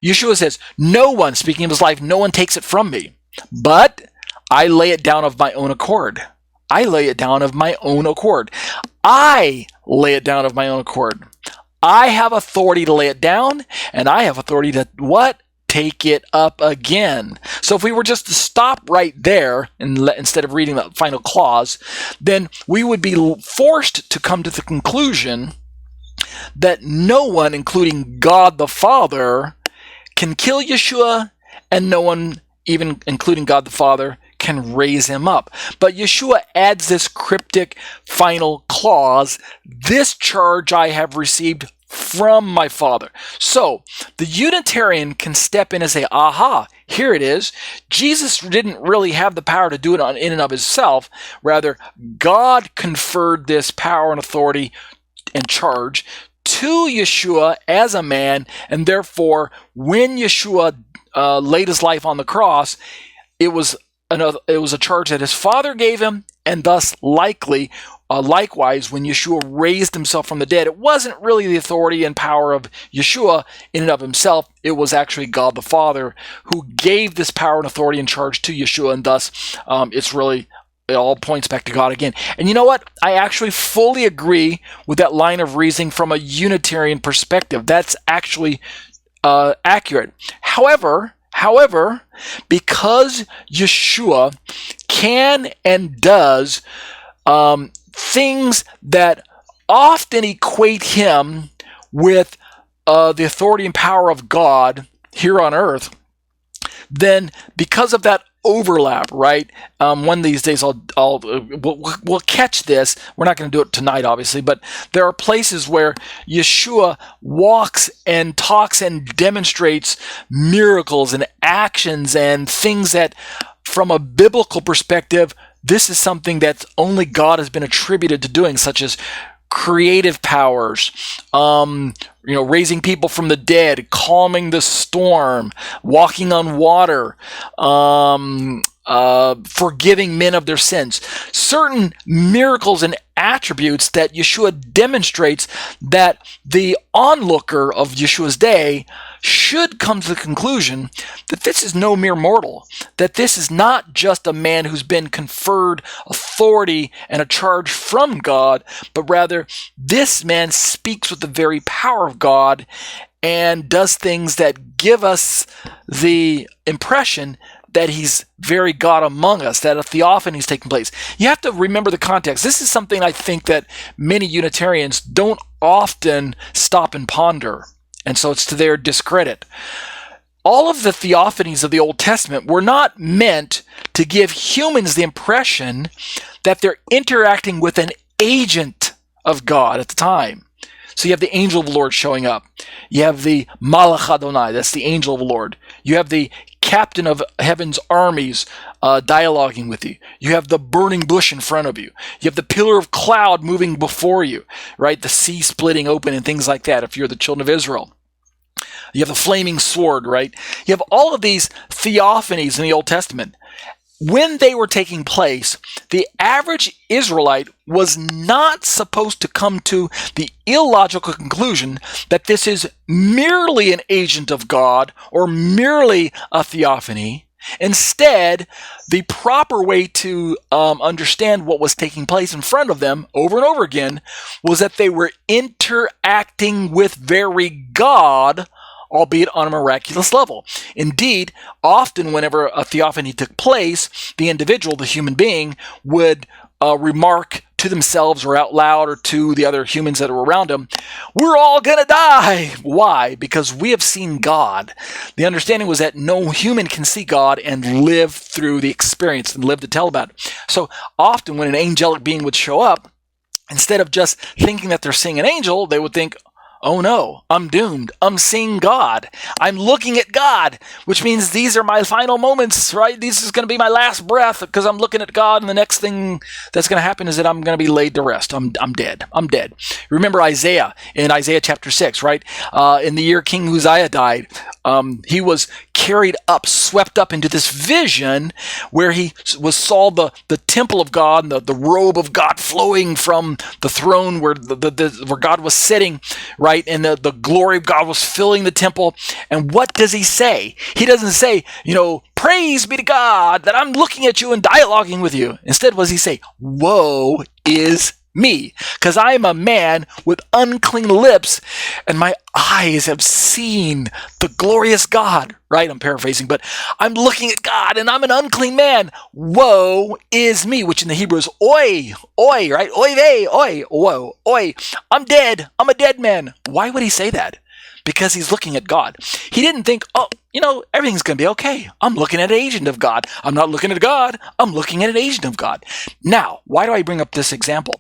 Yeshua says, no one, speaking of his life, no one takes it from me, but I lay it down of my own accord. I lay it down of my own accord. I lay it down of my own accord. I have authority to lay it down, and I have authority to what? Take it up again. So if we were just to stop right there instead of reading the final clause, then we would be forced to come to the conclusion that no one, including God the Father, can kill Yeshua, and no one, even including God the Father, can raise him up. But Yeshua adds this cryptic final clause, this charge I have received from my Father. So the Unitarian can step in and say, aha, here it is. Jesus didn't really have the power to do it in and of himself. Rather, God conferred this power and authority and charge to Yeshua as a man, and therefore when Yeshua laid his life on the cross, it was a charge that his Father gave him, and thus likewise when Yeshua raised himself from the dead, it wasn't really the authority and power of Yeshua in and of himself. It was actually God the Father who gave this power and authority and charge to Yeshua, and thus it all points back to God again. And you know what? I actually fully agree with that line of reasoning from a Unitarian perspective. That's actually accurate. However, because Yeshua can and does things that often equate him with the authority and power of God here on earth, then because of that overlap, right? One of these days we'll catch this. We're not going to do it tonight, obviously, but there are places where Yeshua walks and talks and demonstrates miracles and actions and things that, from a biblical perspective, this is something that only God has been attributed to doing, such as creative powers, raising people from the dead, calming the storm, walking on water, forgiving men of their sins. Certain miracles and attributes that Yeshua demonstrates that the onlooker of Yeshua's day should come to the conclusion that this is no mere mortal, that this is not just a man who's been conferred authority and a charge from God, but rather this man speaks with the very power of God and does things that give us the impression that he's very God among us, that a theophany is taking place. You have to remember the context. This is something I think that many Unitarians don't often stop and ponder, and so it's to their discredit. All of the theophanies of the Old Testament were not meant to give humans the impression that they're interacting with an agent of God at the time. So you have the angel of the Lord showing up. You have the Malach Adonai, that's the angel of the Lord. You have the captain of heaven's armies dialoguing with you. You have the burning bush in front of you. You have the pillar of cloud moving before you, right? The sea splitting open and things like that if you're the children of Israel. You have the flaming sword, right? You have all of these theophanies in the Old Testament. When they were taking place, the average Israelite was not supposed to come to the illogical conclusion that this is merely an agent of God or merely a theophany. Instead, the proper way to understand what was taking place in front of them over and over again was that they were interacting with very God, albeit on a miraculous level. Indeed, often whenever a theophany took place, the individual, the human being, would remark to themselves or out loud or to the other humans that are around them, "We're all gonna die." Why? Because we have seen God. The understanding was that no human can see God and live through the experience and live to tell about it. So often when an angelic being would show up, instead of just thinking that they're seeing an angel, they would think, "Oh no, I'm doomed. I'm seeing God. I'm looking at God," which means these are my final moments, right? This is going to be my last breath because I'm looking at God, and the next thing that's going to happen is that I'm going to be laid to rest. I'm dead. I'm dead. Remember Isaiah in Isaiah chapter 6, right? In the year King Uzziah died, he was carried up, swept up into this vision where he saw the temple of God and the robe of God flowing from the throne where God was sitting, right? right? And the glory of God was filling the temple. And what does he say? He doesn't say, praise be to God that I'm looking at you and dialoguing with you. Instead, what does he say? Woe is me, because I am a man with unclean lips, and my eyes have seen the glorious God, right? I'm paraphrasing, but I'm looking at God, and I'm an unclean man. Woe is me, which in the Hebrew is oi, right? Oi vey, oi, woe, oi. I'm dead. I'm a dead man. Why would he say that? Because he's looking at God. He didn't think, everything's going to be okay. I'm looking at an agent of God. I'm not looking at God. I'm looking at an agent of God. Now, why do I bring up this example?